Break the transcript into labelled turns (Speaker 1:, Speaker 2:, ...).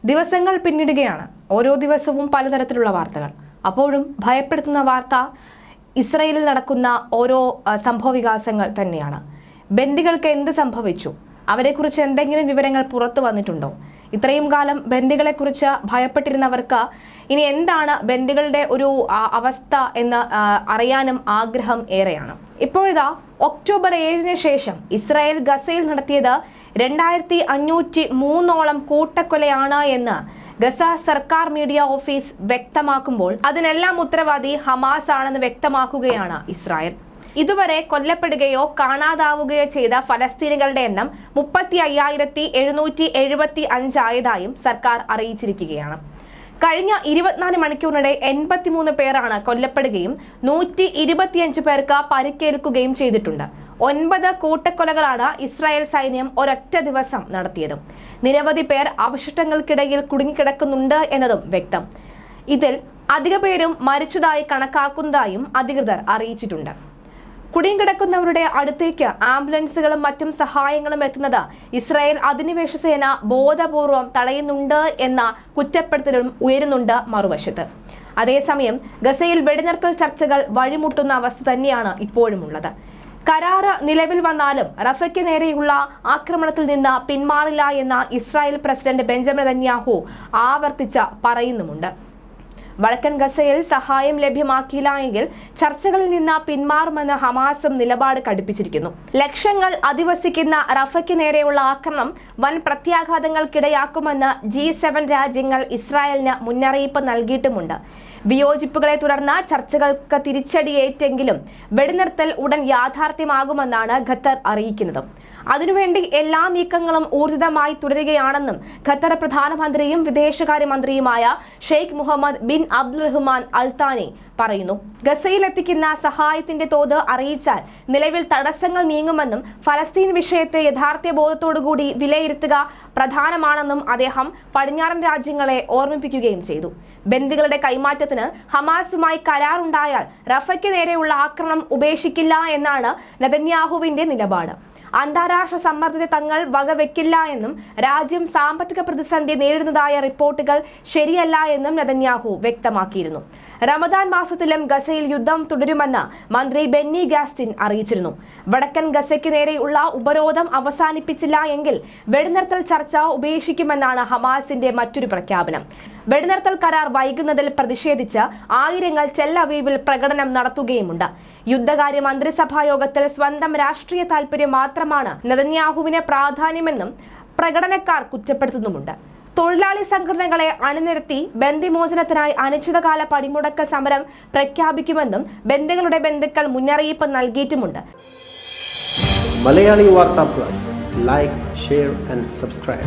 Speaker 1: ദിവസങ്ങൾ പിന്നിടുകയാണ്. ഓരോ ദിവസവും പലതരത്തിലുള്ള വാർത്തകൾ. അപ്പോഴും ഭയപ്പെടുത്തുന്ന വാർത്ത ഇസ്രയേലിൽ നടക്കുന്ന ഓരോ സംഭവവികാസങ്ങൾ തന്നെയാണ്. ബന്ദികൾക്ക് എന്ത് സംഭവിച്ചു? അവരെക്കുറിച്ച് എന്തെങ്കിലും വിവരങ്ങൾ പുറത്തു വന്നിട്ടുണ്ടോ? ഇത്രയും കാലം ബന്ദികളെക്കുറിച്ച് ഭയപ്പെട്ടിരുന്നവർക്ക് ഇനി എന്താണ് ബന്ദികളുടെ ഒരു അവസ്ഥ എന്ന് അറിയാനും ആഗ്രഹം ഏറെയാണ്. ഇപ്പോഴിതാ ഒക്ടോബർ 7 ശേഷം ഇസ്രായേൽ ഗസയിൽ നടത്തിയത് 2503 കൂട്ടക്കൊലയാണ് എന്ന് ഗസ സർക്കാർ മീഡിയ ഓഫീസ് വ്യക്തമാക്കുമ്പോൾ അതിനെല്ലാം ഉത്തരവാദി ഹമാസ് ആണെന്ന് വ്യക്തമാക്കുകയാണ് ഇസ്രായേൽ. ഇതുവരെ കൊല്ലപ്പെടുകയോ കാണാതാവുകയോ ചെയ്ത ഫലസ്തീനികളുടെ എണ്ണം 35,775 ആയതായും സർക്കാർ അറിയിച്ചിരിക്കുകയാണ്. കഴിഞ്ഞ 24 മണിക്കൂറിനിടെ 83 പേരാണ് കൊല്ലപ്പെടുകയും 125 പേർക്ക് പരിക്കേൽക്കുകയും ചെയ്തിട്ടുണ്ട്. 9 കൂട്ടക്കൊലകളാണ് ഇസ്രായേൽ സൈന്യം ഒരൊറ്റ ദിവസം നടത്തിയത്. നിരവധി പേർ അവശിഷ്ടങ്ങൾക്കിടയിൽ കുടുങ്ങിക്കിടക്കുന്നുണ്ട് എന്നതും വ്യക്തം. ഇതിൽ അധിക പേരും മരിച്ചതായി കണക്കാക്കുന്നതായും അധികൃതർ അറിയിച്ചിട്ടുണ്ട്. കുടുങ്ങിക്കിടക്കുന്നവരുടെ അടുത്തേക്ക് ആംബുലൻസുകളും മറ്റും സഹായങ്ങളും എത്തുന്നത് ഇസ്രായേൽ അധിനിവേശ സേന ബോധപൂർവം തടയുന്നുണ്ട് എന്ന കുറ്റപ്പെടുത്തലും ഉയരുന്നുണ്ട് മറുവശത്ത്. അതേസമയം ഗസയിൽ വെടിനിർത്തൽ ചർച്ചകൾ വഴിമുട്ടുന്ന അവസ്ഥ തന്നെയാണ് ഇപ്പോഴുമുള്ളത്. കരാറ് നിലവിൽ വന്നാലും റഫയ്ക്ക് നേരെയുള്ള ആക്രമണത്തിൽ നിന്ന് പിന്മാറില്ല എന്ന ഇസ്രായേൽ പ്രസിഡന്റ് ബെഞ്ചമിൻ നെതന്യാഹു ആവർത്തിച്ച് പറയുന്നുമുണ്ട്. വടക്കൻ ഗസയിൽ സഹായം ലഭ്യമാക്കിയില്ല എങ്കിൽ ചർച്ചകളിൽ നിന്ന് പിന്മാറുമെന്ന് ഹമാസും നിലപാട് കടുപ്പിച്ചിരിക്കുന്നു. ലക്ഷങ്ങൾ അധിവസിക്കുന്ന റഫയ്ക്ക് നേരെയുള്ള ആക്രമണം വൻ പ്രത്യാഘാതങ്ങൾക്കിടയാക്കുമെന്ന് G7 രാജ്യങ്ങൾ ഇസ്രായേലിന് മുന്നറിയിപ്പ് നൽകിയിട്ടുമുണ്ട്. വിയോജിപ്പുകളെ തുടർന്ന് ചർച്ചകൾക്ക് തിരിച്ചടിയേറ്റെങ്കിലും വെടിനിർത്തൽ ഉടൻ യാഥാർത്ഥ്യമാകുമെന്നാണ് ഖത്തർ അറിയിക്കുന്നത്. അതിനുവേണ്ടി എല്ലാ നീക്കങ്ങളും ഊർജിതമായി തുടരുകയാണെന്നും ഖത്തർ പ്രധാനമന്ത്രിയും വിദേശകാര്യമന്ത്രിയുമായ ഷെയ്ഖ് മുഹമ്മദ് ബിൻ അബ്ദുൽ റഹ്മാൻ അൽ താനി പറയുന്നു. ഗസയിലെത്തിക്കുന്ന സഹായത്തിന്റെ തോത് അറിയിച്ചാൽ നിലവിൽ തടസ്സങ്ങൾ നീങ്ങുമെന്നും ഫലസ്തീൻ വിഷയത്തെ യഥാർത്ഥ ബോധത്തോടുകൂടി വിലയിരുത്തുക പ്രധാനമാണെന്നും അദ്ദേഹം പടിഞ്ഞാറൻ രാജ്യങ്ങളെ ഓർമ്മിപ്പിക്കുകയും ചെയ്തു. ബന്ദികളുടെ കൈമാറ്റത്തിന് ഹമാസുമായി കരാറുണ്ടായാൽ റഫയ്ക്ക് നേരെയുള്ള ആക്രമണം ഉപേക്ഷിക്കില്ല എന്നാണ് നെതന്യാഹുവിന്റെ നിലപാട്. അന്താരാഷ്ട്ര സമ്മർദ്ദത്തെ തങ്ങൾ വകവെക്കില്ല എന്നും രാജ്യം സാമ്പത്തിക പ്രതിസന്ധി നേരിടുന്നതായ റിപ്പോർട്ടുകൾ ശരിയല്ല എന്നും നെതന്യാഹു വ്യക്തമാക്കിയിരുന്നു. റമദാൻ മാസത്തിലും ഗസയിൽ യുദ്ധം തുടരുമെന്ന് മന്ത്രി ബെന്നി ഗാസ്റ്റിൻ അറിയിച്ചിരുന്നു. വടക്കൻ ഗസയ്ക്ക് നേരെയുള്ള ഉപരോധം അവസാനിപ്പിച്ചില്ല എങ്കിൽ വെടിനിർത്തൽ ചർച്ച ഉപേക്ഷിക്കുമെന്നാണ് ഹമാസിന്റെ മറ്റൊരു പ്രഖ്യാപനം. വെടിനിർത്തൽ കരാർ വൈകുന്നതിൽ പ്രതിഷേധിച്ച് ആയിരങ്ങൾ ടെൽ-അവീവിൽ പ്രകടനം നടത്തുകയുമുണ്ട്. യുദ്ധകാര്യ മന്ത്രിസഭാ യോഗത്തിൽ സ്വന്തം രാഷ്ട്രീയ താൽപര്യം മാത്രമാണ് നെതന്യാഹുവിന് പ്രാധാന്യമെന്നും പ്രകടനക്കാർ കുറ്റപ്പെടുത്തുന്നുമുണ്ട്. തൊഴിലാളി സംഘടനകളെ അണിനിരത്തി ബന്ദിമോചനത്തിനായി അനിശ്ചിതകാല പണിമുടക്ക് സമരം പ്രഖ്യാപിക്കുമെന്നും ബന്ദികളുടെ ബന്ധുക്കൾ മുന്നറിയിപ്പ് നൽകിയിട്ടുമുണ്ട്.
Speaker 2: മലയാളി വാർത്താ plus, like, share and subscribe.